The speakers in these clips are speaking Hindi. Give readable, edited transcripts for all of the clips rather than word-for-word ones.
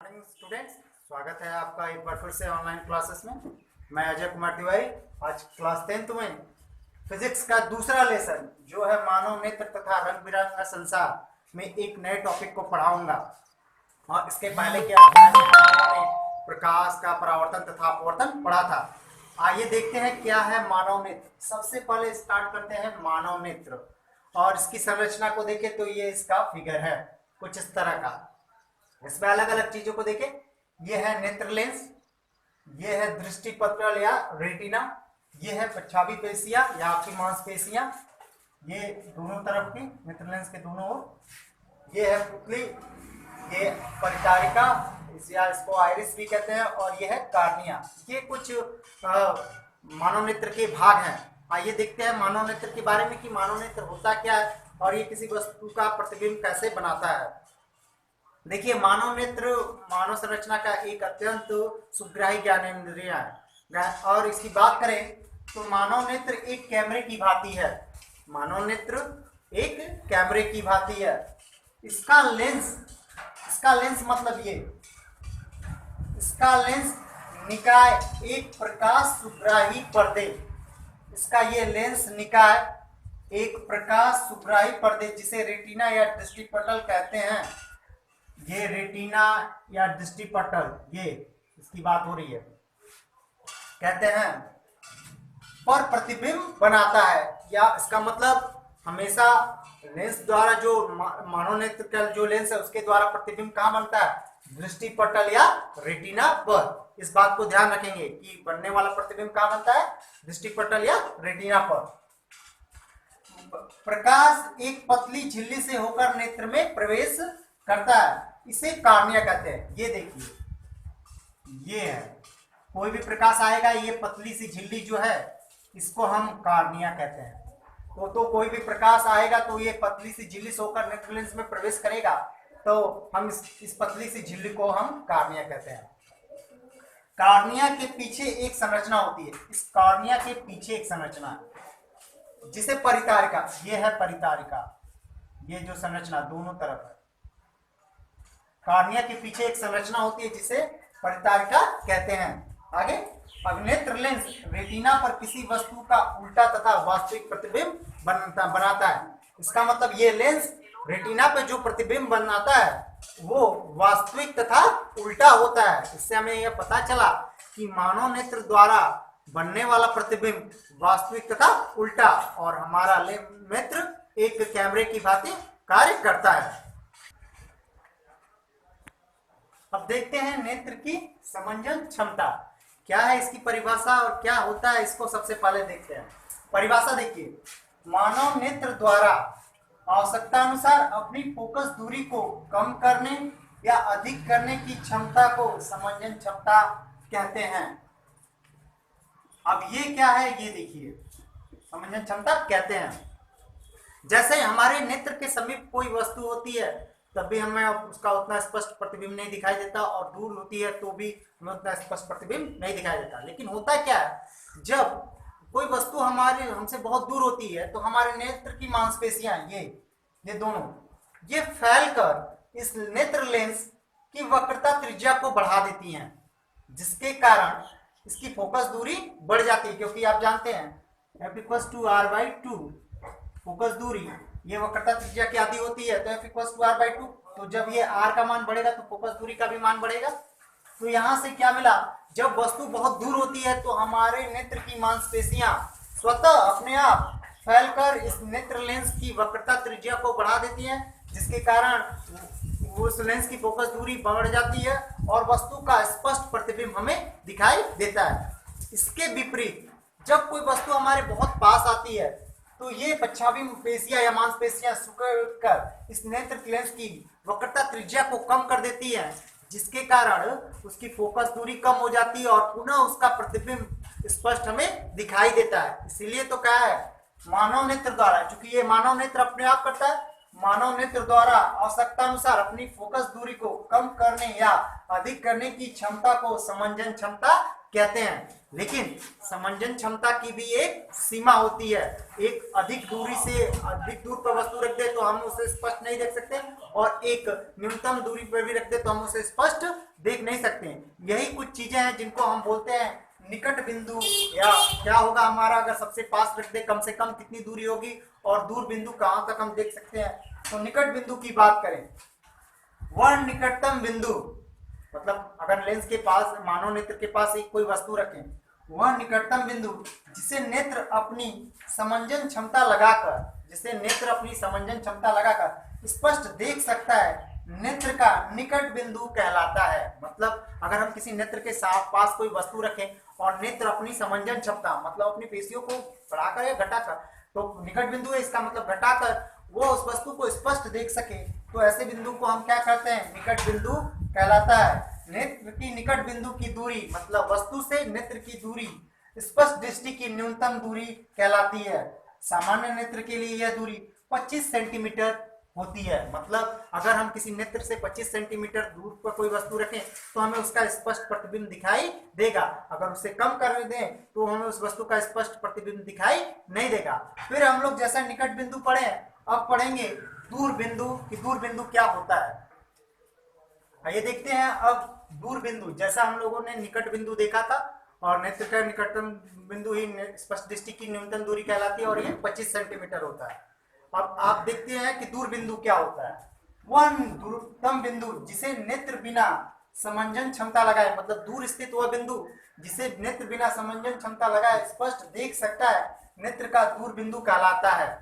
मॉर्निंग स्टूडेंट्स, स्वागत है आपका एक बार फिर से ऑनलाइन क्लासेस में। मैं अजय कुमार तिवारी। आज क्लास 10th में फिजिक्स का दूसरा लेसन जो है मानव नेत्र तथा रंग बिरंगा संसार में एक नए टॉपिक को पढ़ाऊंगा। और इसके पहले के अध्याय में हमने प्रकाश का परावर्तन तथा अपवर्तन पढ़ा था। आइए देखते हैं क्या है मानव नेत्र। सबसे पहले स्टार्ट करते हैं मानव नेत्र और इसकी संरचना को देखें तो ये इसका फिगर है कुछ इस तरह का। इसमें अलग अलग चीजों को देखें। यह है नेत्र लेंस, यह है दृष्टिपटल या रेटिना, यह है प्रच्छावी पेशियां या आपकी मांसपेशियां, ये दोनों तरफ की नेत्र लेंस के दोनों ओर, ये है पुतली, ये परिचारिका या इसको आइरिस भी कहते हैं, और यह है कार्निया। ये कुछ मानव नेत्र के भाग हैं। आइए देखते हैं मानव नेत्र के बारे में कि मानव नेत्र होता क्या है और ये किसी वस्तु का प्रतिबिंब कैसे बनाता है। देखिए, मानव नेत्र मानव संरचना का एक अत्यंत सुग्राही ज्ञानेंद्रिय है। और इसकी बात करें तो मानव नेत्र एक कैमरे की भांति है। मानव नेत्र एक कैमरे की भांति है। इसका लेंस मतलब ये, इसका लेंस निकाय एक प्रकाश सुग्राही पर्दे, इसका ये लेंस निकाय एक प्रकाश सुग्राही पर्दे जिसे रेटिना या दृष्टिपटल कहते हैं। ये रेटिना या दृष्टिपटल, ये इसकी बात हो रही है, कहते हैं, पर प्रतिबिंब बनाता है। या इसका मतलब हमेशा लेंस द्वारा जो मानव नेत्र का जो लेंस है उसके द्वारा प्रतिबिंब कहाँ बनता है? दृष्टिपटल या रेटिना पर। इस बात को ध्यान रखेंगे कि बनने वाला प्रतिबिंब कहाँ बनता है? दृष्टिपटल या रेटिना पर। प्रकाश एक पतली झिल्ली से होकर नेत्र में प्रवेश करता है, इसे कार्निया कहते हैं। ये देखिए, ये है, कोई भी प्रकाश आएगा, ये पतली सी झिल्ली जो है इसको हम कार्निया कहते हैं। तो कोई भी प्रकाश आएगा तो ये पतली सी झिल्ली से होकर नेत्र लेंस में प्रवेश करेगा, तो हम इस पतली सी झिल्ली को हम कार्निया कहते हैं। कार्निया के पीछे एक संरचना होती है। इस कार्निया के पीछे एक संरचना है जिसे परितारिका, ये है परितारिका, ये जो संरचना दोनों तरफ है। कार्निया के पीछे एक संरचना होती है जिसे परितारिका कहते हैं। आगे, अब नेत्र लेंस रेटिना पर किसी वस्तु का उल्टा तथा वास्तविक प्रतिबिंब बनाता है। इसका मतलब ये लेंस रेटिना पे जो प्रतिबिंब बनाता है वो वास्तविक तथा उल्टा होता है। इससे हमें यह पता चला कि मानव नेत्र द्वारा बनने वाला प्रतिबिंब वास्तविक तथा उल्टा, और हमारा नेत्र एक कैमरे की भांति कार्य करता है। अब देखते हैं नेत्र की समंजन क्षमता क्या है, इसकी परिभाषा और क्या होता है, इसको सबसे पहले देखते हैं। परिभाषा देखिए, मानव नेत्र द्वारा आवश्यकता अनुसार अपनी फोकस दूरी को कम करने या अधिक करने की क्षमता को समंजन क्षमता कहते हैं। अब ये क्या है, ये देखिए, समंजन क्षमता कहते हैं। जैसे हमारे नेत्र के समीप कोई वस्तु होती है तब भी हमें उसका उतना स्पष्ट प्रतिबिंब नहीं दिखाई देता, और दूर होती है तो भी हमें उतना स्पष्ट प्रतिबिंब नहीं दिखाई देता। लेकिन होता क्या है, जब कोई वस्तु हमारे हमसे बहुत दूर होती है तो हमारे नेत्र की मांसपेशियां, ये दोनों, ये फैलकर इस नेत्र लेंस की वक्रता त्रिज्या को बढ़ा देती हैं, जिसके कारण इसकी फोकस दूरी बढ़ जाती है। क्योंकि आप जानते हैं F=r/2 फोकस दूरी, ये वक्रता त्रिज्या की आदि होती है, तो F=r/2। तो जब ये r का मान बढ़ेगा तो फोकस दूरी का भी मान बढ़ेगा। तो यहां से क्या मिला, जब वस्तु बहुत दूर होती है तो हमारे नेत्र की मांसपेशियां स्वतः अपने आप फैलकर इस नेत्र लेंस की वक्रता त्रिज्या को बढ़ा देती हैं, जिसके कारण उस लेंस की फोकस दूरी बढ़ जाती है और वस्तु का स्पष्ट प्रतिबिंब हमें दिखाई देता है। इसके विपरीत जब कोई वस्तु हमारे बहुत पास आती है तो ये प्रच्छावी पेशियां या मांसपेशियां सिकुड़कर इस नेत्र लेंस की वक्रता त्रिज्या को कम कर देती है, जिसके कारण उसकी फोकस दूरी कम हो जाती है और पुनः उसका प्रतिबिंब स्पष्ट हमें दिखाई देता है। इसीलिए तो कहा है मानव नेत्र द्वारा, क्योंकि ये मानव नेत्र अपने आप करता है, मानव नेत्र द्वारा आवश्यकता अनुसार अपनी फोकस दूरी को कम करने या अधिक करने की क्षमता को समंजन क्षमता कहते हैं। लेकिन समंजन क्षमता की भी एक सीमा होती है। एक अधिक दूरी से अधिक दूर पर वस्तु रख दे तो हम उसे स्पष्ट नहीं देख सकते, और एक न्यूनतम दूरी पर भी रख दे तो हम उसे स्पष्ट देख नहीं सकते। यही कुछ चीजें हैं जिनको हम बोलते हैं निकट बिंदु, या क्या होगा हमारा अगर सबसे पास रख दे कम से कम कितनी दूरी होगी, और दूर बिंदु कहाँ तक हम देख सकते हैं। तो निकट बिंदु की बात करें, वह निकटतम बिंदु, मतलब अगर लेंस के पास मानव नेत्र के पास एक कोई वस्तु रखें, वह निकटतम बिंदु जिसे नेत्र अपनी समंजन क्षमता लगाकर स्पष्ट देख सकता है, नेत्र का निकट बिंदु कहलाता है। मतलब अगर हम किसी नेत्र के साथ पास कोई वस्तु रखें और नेत्र अपनी समंजन क्षमता मतलब अपनी पेशियों को बढ़ाकर या घटाकर, तो निकट बिंदु है, इसका मतलब घटाकर वो उस वस्तु को स्पष्ट देख सके, तो ऐसे बिंदु को हम क्या कहते हैं, निकट बिंदु कहलाता है। नेत्र की निकट बिंदु की दूरी मतलब वस्तु से नेत्र की दूरी स्पष्ट दृष्टि की न्यूनतम दूरी कहलाती है। सामान्य नेत्र के लिए यह दूरी 25 सेंटीमीटर होती है। मतलब अगर हम किसी नेत्र से 25 सेंटीमीटर दूर पर कोई वस्तु रखें तो हमें उसका स्पष्ट प्रतिबिंब दिखाई देगा। अगर उसे कम कर दें तो हमें उस वस्तु का स्पष्ट प्रतिबिंब दिखाई नहीं देगा। फिर हम लोग जैसा निकट बिंदु पढ़े, अब पढ़ेंगे दूर बिंदु कि दूर बिंदु क्या होता है। आइए देखते हैं अब दूर बिंदु। जैसा हम लोगों ने निकट बिंदु देखा था, और नेत्र का निकटतम बिंदु ही स्पष्ट दृष्टि की न्यूनतम दूरी कहलाती है, और ये 25 सेंटीमीटर होता है। अब आप देखते हैं कि दूर बिंदु क्या होता है। वह दूरतम बिंदु जिसे नेत्र बिना समंजन क्षमता लगाए, मतलब दूर स्थित वह बिंदु जिसे नेत्र बिना समंजन क्षमता लगाए स्पष्ट देख सकता है, नेत्र का दूर बिंदु कहलाता है।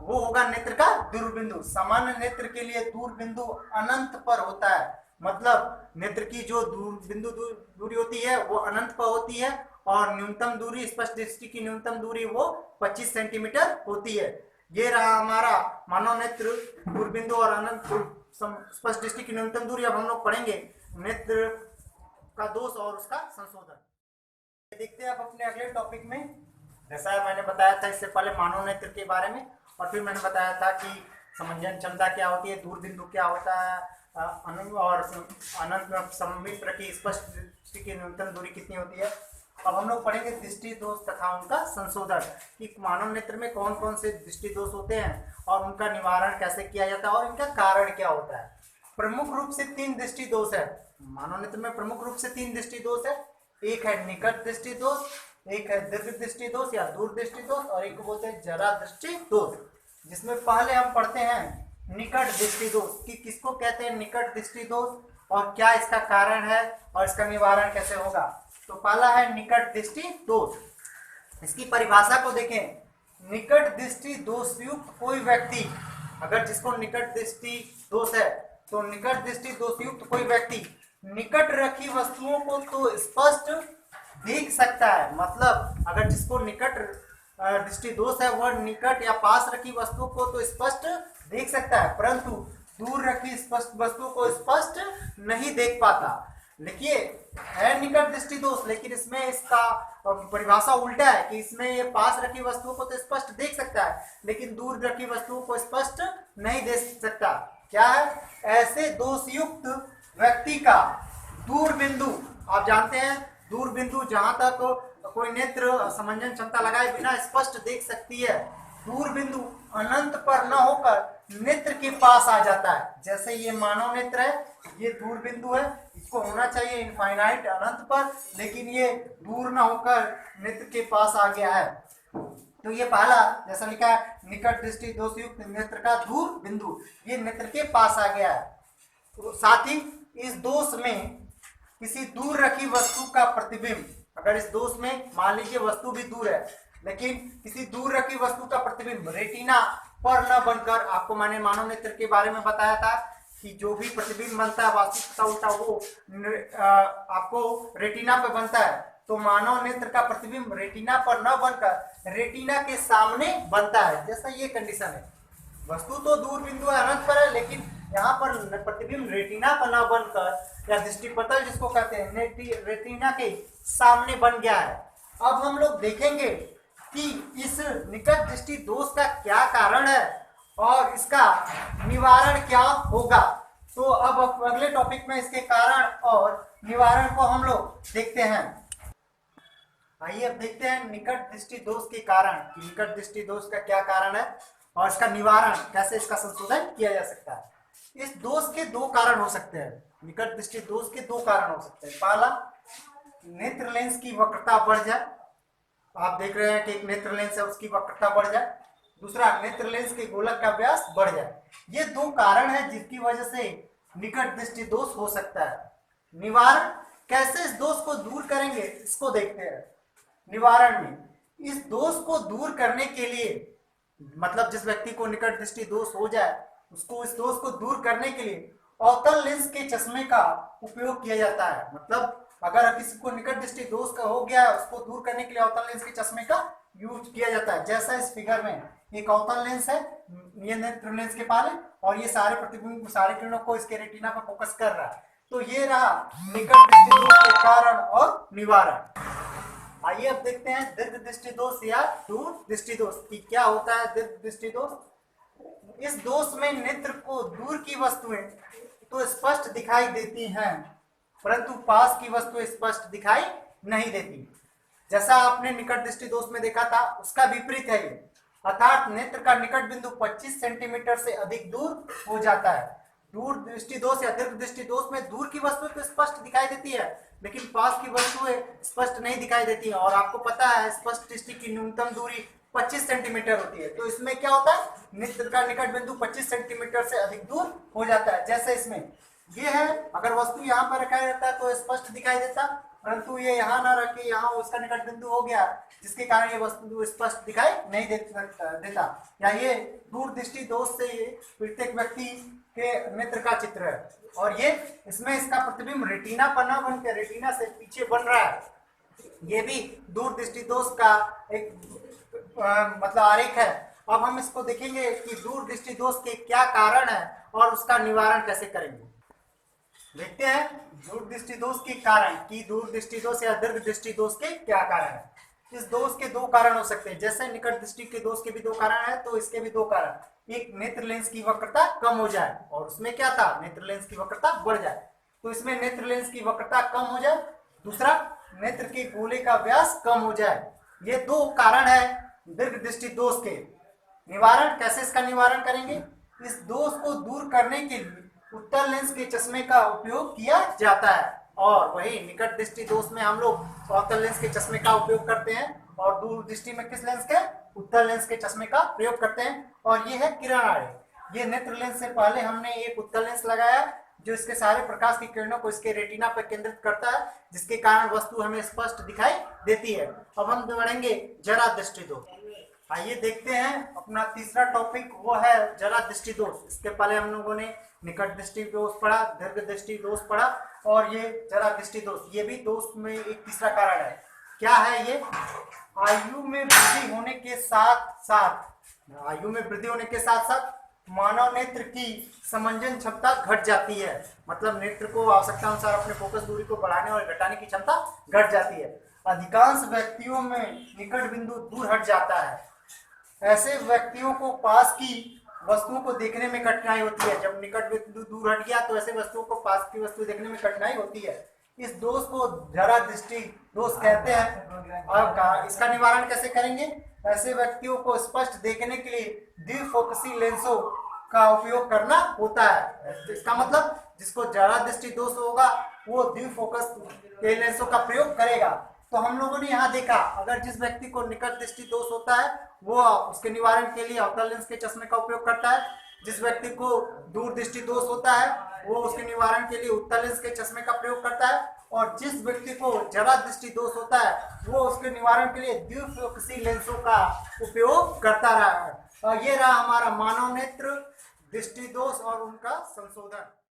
वो होगा नेत्र का दूर बिंदु। सामान्य नेत्र के लिए दूर बिंदु अनंत पर होता है। मतलब नेत्र की जो दूरी होती है वो अनंत पर होती है, और न्यूनतम दूरी स्पष्ट दृष्टि की न्यूनतम दूरी वो 25 सेंटीमीटर होती है। ये रहा हमारा मानव नेत्र दूर बिंदु और अनंत स्पष्ट दृष्टि की न्यूनतम दूरी। अब हम लोग पढ़ेंगे नेत्र का दोष और उसका संशोधन। देखते हैं अब अपने अगले टॉपिक में। जैसा मैंने बताया था इससे पहले मानव नेत्र के बारे में, और फिर मैंने बताया था कि समंजन क्षमता क्या होती है, दूर बिंदु क्या होता है, और अनंत सममित्र की स्पष्ट दृष्टि की न्यूनतम दूरी कितनी होती है। अब हम लोग पढ़ेंगे दृष्टि दोष तथा उनका संशोधन, कि मानव नेत्र में कौन कौन से दृष्टि दोष होते हैं और उनका निवारण कैसे किया जाता है और इनका कारण क्या होता है। प्रमुख रूप से 3 दृष्टि दोष है मानव नेत्र में। प्रमुख रूप से 3 दृष्टि दोष है। एक है निकट दृष्टि दोष, एक है दीर्घ दृष्टि दोष या दूर दृष्टि दोष, और एक को बोलते हैं जरा दृष्टि दोष। जिसमें पहले हम पढ़ते हैं निकट दृष्टि दोष, कि किसको कहते हैं निकट दृष्टि दोष और क्या इसका कारण है और इसका निवारण कैसे होगा। तो पहला है निकट दृष्टि दोष। इसकी परिभाषा को देखें। निकट दृष्टि दोष युक्त कोई व्यक्ति, अगर जिसको निकट दृष्टि दोष है, तो निकट दृष्टि दोष युक्त कोई व्यक्ति निकट रखी वस्तुओं को तो स्पष्ट देख सकता है। मतलब अगर जिसको निकट दृष्टि दोष है वह निकट या पास रखी वस्तुओं को तो स्पष्ट देख सकता है, परंतु दूर रखी स्पष्ट वस्तु को स्पष्ट नहीं देख पाता। देखिए है निकट दृष्टि दोष, लेकिन इसमें इसका परिभाषा उल्टा है कि इसमें ये पास रखी वस्तुओं को तो स्पष्ट देख सकता है, लेकिन दूर रखी वस्तुओं को स्पष्ट नहीं देख सकता। क्या है? ऐसे दोषयुक्त व्यक्ति का दूर बिंदु, आप जानते हैं दूर बिंदु जहां तक कोई नेत्र समंजन क्षमता लगाए बिना स्पष्ट देख सकती है, दूर बिंदु अनंत पर न होकर नेत्र के पास आ जाता है। जैसे ये मानव नेत्र है, ये दूर बिंदु है, इसको होना चाहिए इनफाइनाइट अनंत पर, लेकिन ये दूर न होकर नेत्र के पास आ गया है। तो ये पहला जैसा लिखा है निकट दृष्टि दोष युक्त नेत्र का दूर बिंदु, ये नेत्र के पास आ गया है। तो साथ ही इस दोष में किसी दूर रखी वस्तु का प्रतिबिंब, अगर इस दोष में मान लीजिए वस्तु भी दूर है लेकिन किसी दूर रखी वस्तु का प्रतिबिंब रेटिना पर न बनकर, आपको मैंने मानव नेत्र के बारे में बताया था कि जो भी प्रतिबिंब बनता है वास्तविकता उल्टा वो आपको रेटिना पे बनता है। तो मानव नेत्र का प्रतिबिंब रेटिना पर न बनकर रेटिना के सामने बनता है। जैसा ये कंडीशन है, वस्तु तो दूर बिंदु अनंत पर है, लेकिन यहाँ पर प्रतिबिंब रेटिना पर न बनकर या दृष्टिपटल जिसको कहते हैं रेटिना के सामने बन गया है। अब हम लोग देखेंगे कि इस निकट दृष्टि दोष का क्या कारण है और इसका निवारण क्या होगा। तो अब अगले टॉपिक में इसके कारण और निवारण को हम लोग देखते हैं। आइए अब देखते हैं निकट दृष्टि दोष के कारण कि निकट दृष्टि दोष का क्या कारण है और इसका निवारण कैसे, इसका संशोधन किया जा सकता है। इस दोष के दो कारण हो सकते हैं, निकट दृष्टि दोष के दो कारण हो सकते हैं। पहला, नेत्र लेंस की वक्रता बढ़ जाए, आप देख रहे हैं कि एक नेत्र लेंस है उसकी वक्रता बढ़ जाए। दूसरा, नेत्र लेंस के गोलक का व्यास बढ़ जाए। ये दो कारण है जिसकी वजह से निकट दृष्टि दोष हो सकता है। निवारण कैसे इस दोष को दूर करेंगे इसको देखते हैं। निवारण में इस दोष को दूर करने के लिए, मतलब जिस व्यक्ति को निकट दृष्टि दोष हो जाए उसको इस दोष को दूर करने के लिए अवतल लेंस के चश्मे का उपयोग किया जाता है। मतलब अगर किसी को निकट दृष्टि दोष का हो गया है उसको दूर करने के लिए अवतल लेंस के चश्मे का यूज किया जाता है। जैसा इस फिगर में एक अवतल लेंस है, ये नेत्र लेंस के पाले, और ये सारे प्रतिबिंब सारे किरणों को इसके रेटिना पर फोकस कर रहा है। तो ये रहा निकट दृष्टि दोष के कारण और निवारण। आइए अब देखते हैं दीर्घ दृष्टि दोष या दूर दृष्टि दोष की क्या होता है। दीर्घ दृष्टि दोष, इस दोष में नेत्र को दूर की वस्तुएं तो स्पष्ट दिखाई देती हैं परंतु पास की वस्तुएं स्पष्ट दिखाई नहीं देती। जैसा आपने निकट दृष्टि दोष में देखा था उसका विपरीत है ये, अर्थात नेत्र का निकट बिंदु 25 सेंटीमीटर से अधिक दूर हो जाता है। दूर दृष्टि दोष या दीर्घ दृष्टि दोष में दूर की वस्तुएं तो स्पष्ट दिखाई देती है लेकिन पास की वस्तुएं स्पष्ट नहीं दिखाई देती है। और आपको पता है स्पष्ट दृष्टि की न्यूनतम दूरी 25 सेंटीमीटर होती है। तो इसमें क्या होता है, नेत्र का निकट बिंदु 25 सेंटीमीटर से अधिक दूर हो जाता है। जैसे इसमें ये है, अगर वस्तु यहाँ पर रखा रहता है तो स्पष्ट दिखाई देता, परंतु ये यहाँ ना रखे, यहाँ उसका निकट बिंदु हो गया जिसके कारण ये वस्तु स्पष्ट दिखाई नहीं देता। या ये दूर दृष्टि दोष से ये प्रत्येक व्यक्ति के नेत्र का चित्र है और ये इसमें इसका प्रतिबिंब रेटिना पर ना बन के रेटिना से पीछे बन रहा है। ये भी दूर दृष्टि दोष का एक मतलब आरेख है। अब हम इसको देखेंगे कि दूर दृष्टि दोष के क्या कारण है और उसका निवारण कैसे करेंगे। देखते हैं दूर दृष्टि दोष के कारण कि दूर दृष्टि दोष या दीर्घ दृष्टि दोष के क्या कारण है। इस दोष के दो कारण हो सकते हैं, जैसे निकट दृष्टि के दोष के भी दो कारण है तो इसके भी दो कारण। एक, नेत्र लेंस की वक्रता कम हो जाए, और उसमें क्या था, नेत्र लेंस की वक्रता बढ़ जाए। तो इसमें नेत्र लेंस की वक्रता कम हो जाए। दूसरा, नेत्र के गोले का व्यास कम हो जाए। ये दो कारण है दीर्घ दृष्टि दोष के। निवारण कैसे इसका निवारण करेंगे, इस दोष को दूर करने के लिए उत्तल लेंस के चश्मे का उपयोग किया जाता है। और वही निकट दृष्टि दोष में हम लोग अवतल लेंस के चश्मे का उपयोग करते हैं और दूर दृष्टि में किस लेंस के, उत्तल लेंस के चश्मे का प्रयोग करते हैं। और ये है किरण आरेख। ये नेत्र लेंस से पहले हमने एक उत्तल लेंस लगाया जो इसके सारे प्रकाश की किरणों को इसके रेटिना पर केंद्रित करता है जिसके कारण वस्तु हमें स्पष्ट दिखाई देती है। अब हम बढ़ेंगे जरा दृष्टि दोष। आइए देखते हैं अपना तीसरा टॉपिक, वो है जरा दृष्टि दोष। इसके पहले हम लोगों ने निकट दृष्टि दोष पढ़ा, दीर्घ दृष्टि दोष पढ़ा और ये जरा दृष्टि दोष। ये भी दोष में एक तीसरा कारण है। क्या है ये, आयु में वृद्धि होने के साथ साथ मानव नेत्र की समंजन क्षमता घट जाती है। मतलब नेत्र को आवश्यकता अनुसार अपने फोकस दूरी को बढ़ाने और घटाने की क्षमता घट जाती है। अधिकांश व्यक्तियों में निकट बिंदु दूर हट जाता है। ऐसे व्यक्तियों को पास की वस्तुओं को देखने में कठिनाई होती है। जब निकट बिंदु दूर हट गया तो ऐसे वस्तुओं को पास की वस्तु देखने में कठिनाई होती है। इस दोष को जरा दृष्टि दोष कहते हैं। और इसका निवारण कैसे करेंगे, ऐसे व्यक्तियों को स्पष्ट देखने के लिए द्विफोकसी लेंसों का उपयोग करना होता है। इसका मतलब जिसको जरा दृष्टि दोष होगा वो द्विफोकस के लेंसों का प्रयोग करेगा। तो हम लोगों ने यहाँ देखा, अगर जिस व्यक्ति को निकट दृष्टि दोष होता है वो उसके निवारण के लिए अवतल लेंस के चश्मे का उपयोग करता है। जिस व्यक्ति को दूर दृष्टि दोष होता है वो उसके निवारण के लिए उत्तल लेंस के चश्मे का प्रयोग करता है। और जिस व्यक्ति को जरा दृष्टि दोष होता है वो उसके निवारण के लिए द्विफोकसी लेंसों का उपयोग करता रहा है। और ये रहा हमारा मानव नेत्र दृष्टि दोष और उनका संशोधन।